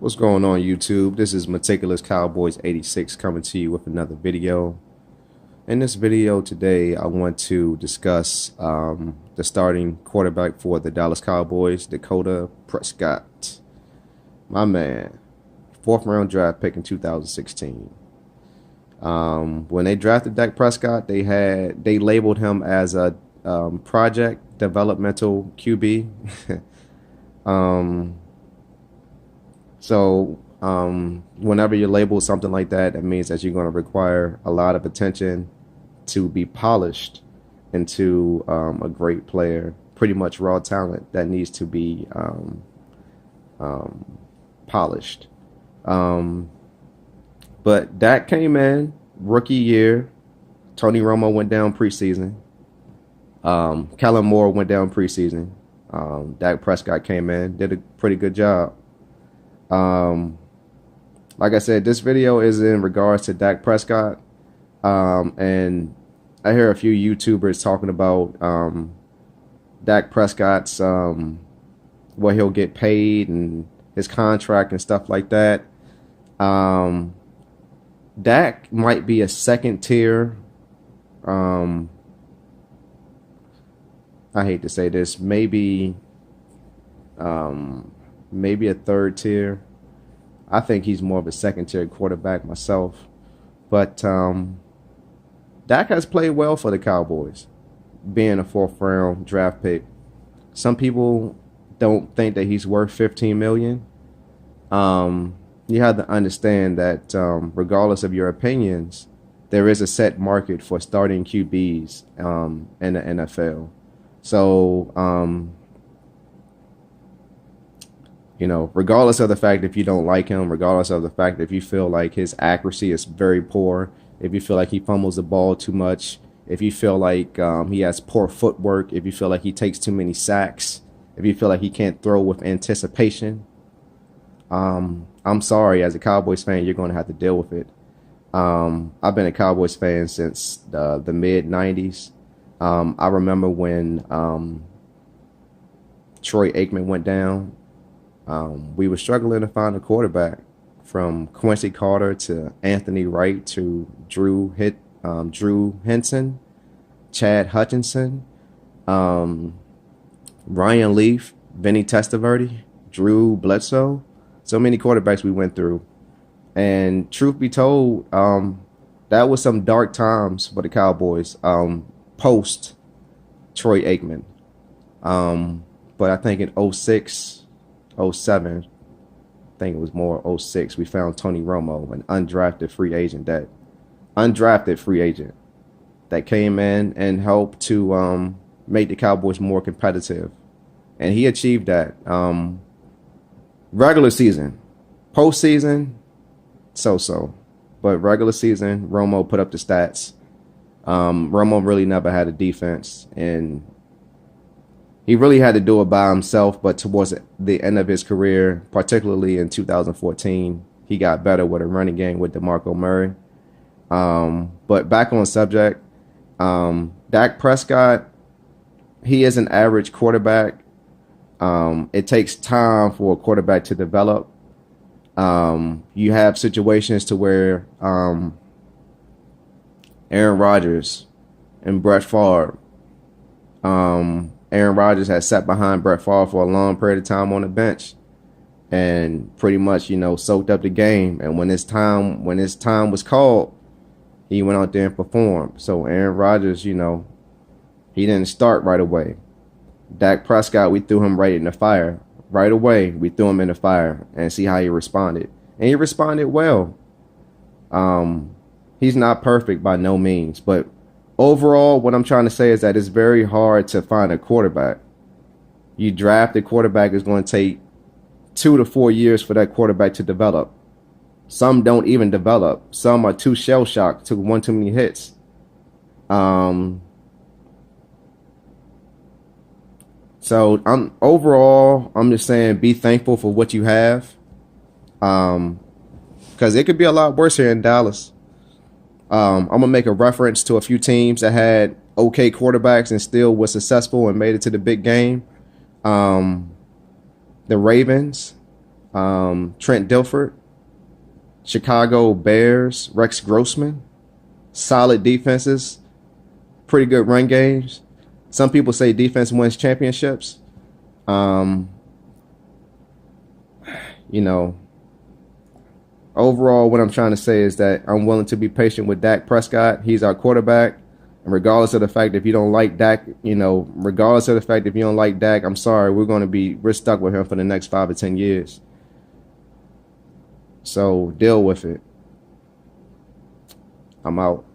What's going on YouTube? This is Meticulous Cowboys 86 coming to you with another video. In this video today, I want to discuss the starting quarterback for the Dallas Cowboys, Dakota Prescott. My man, fourth round draft pick in 2016. When they drafted Dak Prescott, they labeled him as a project developmental QB. Whenever you label something like that, that means that you're going to require a lot of attention to be polished into a great player. Pretty much raw talent that needs to be polished. But Dak came in, rookie year. Tony Romo went down preseason. Kellen Moore went down preseason. Dak Prescott came in, did a pretty good job. Like I said, this video is in regards to Dak Prescott. And I hear a few YouTubers talking about Dak Prescott's what he'll get paid and his contract and stuff like that. Dak might be a second tier. I hate to say this, maybe a third tier. I think he's more of a second tier quarterback myself. But Dak has played well for the Cowboys, being a fourth round draft pick. Some people don't think that he's worth $15 million. You have to understand that regardless of your opinions, there is a set market for starting QBs in the NFL. So, regardless of the fact if you don't like him, regardless of the fact if you feel like his accuracy is very poor, if you feel like he fumbles the ball too much, if you feel like he has poor footwork, if you feel like he takes too many sacks, if you feel like he can't throw with anticipation, I'm sorry, as a Cowboys fan, you're going to have to deal with it. I've been a Cowboys fan since the mid-90s. I remember when Troy Aikman went down. We were struggling to find a quarterback, from Quincy Carter to Anthony Wright to Drew Henson, Chad Hutchinson, Ryan Leaf, Vinny Testaverde, Drew Bledsoe. So many quarterbacks we went through. And truth be told, that was some dark times for the Cowboys post Troy Aikman. But I think in 06, 07, I think it was more 06, we found Tony Romo, an undrafted free agent that came in and helped to make the Cowboys more competitive. And he achieved that. Regular season, postseason, so. But regular season, Romo put up the stats. Romo really never had a defense, and he really had to do it by himself. But towards the end of his career, particularly in 2014, he got better with a running game with DeMarco Murray. But back on subject, Dak Prescott, he is an average quarterback. It takes time for a quarterback to develop. You have situations to where Aaron Rodgers and Brett Favre. Aaron Rodgers has sat behind Brett Favre for a long period of time on the bench, and pretty much soaked up the game. And when his time was called, he went out there and performed. So Aaron Rodgers, he didn't start right away. Dak Prescott, we threw him right in the fire. Right away, we threw him in the fire and see how he responded. And he responded well. He's not perfect by no means. But overall, what I'm trying to say is that it's very hard to find a quarterback. You draft a quarterback, it's going to take 2 to 4 years for that quarterback to develop. Some don't even develop. Some are too shell-shocked, took one too many hits. So I'm just saying, be thankful for what you have, because it could be a lot worse here in Dallas. I'm gonna make a reference to a few teams that had okay quarterbacks and still was successful and made it to the big game. The Ravens, Trent Dilford, Chicago Bears, Rex Grossman. Solid defenses, pretty good run games. Some people say defense wins championships. Um, you know, overall, what I'm trying to say is that I'm willing to be patient with Dak Prescott. He's our quarterback. And regardless of the fact if you don't like Dak, regardless of the fact if you don't like Dak, I'm sorry, we're stuck with him for the next 5 to 10 years. So deal with it. I'm out.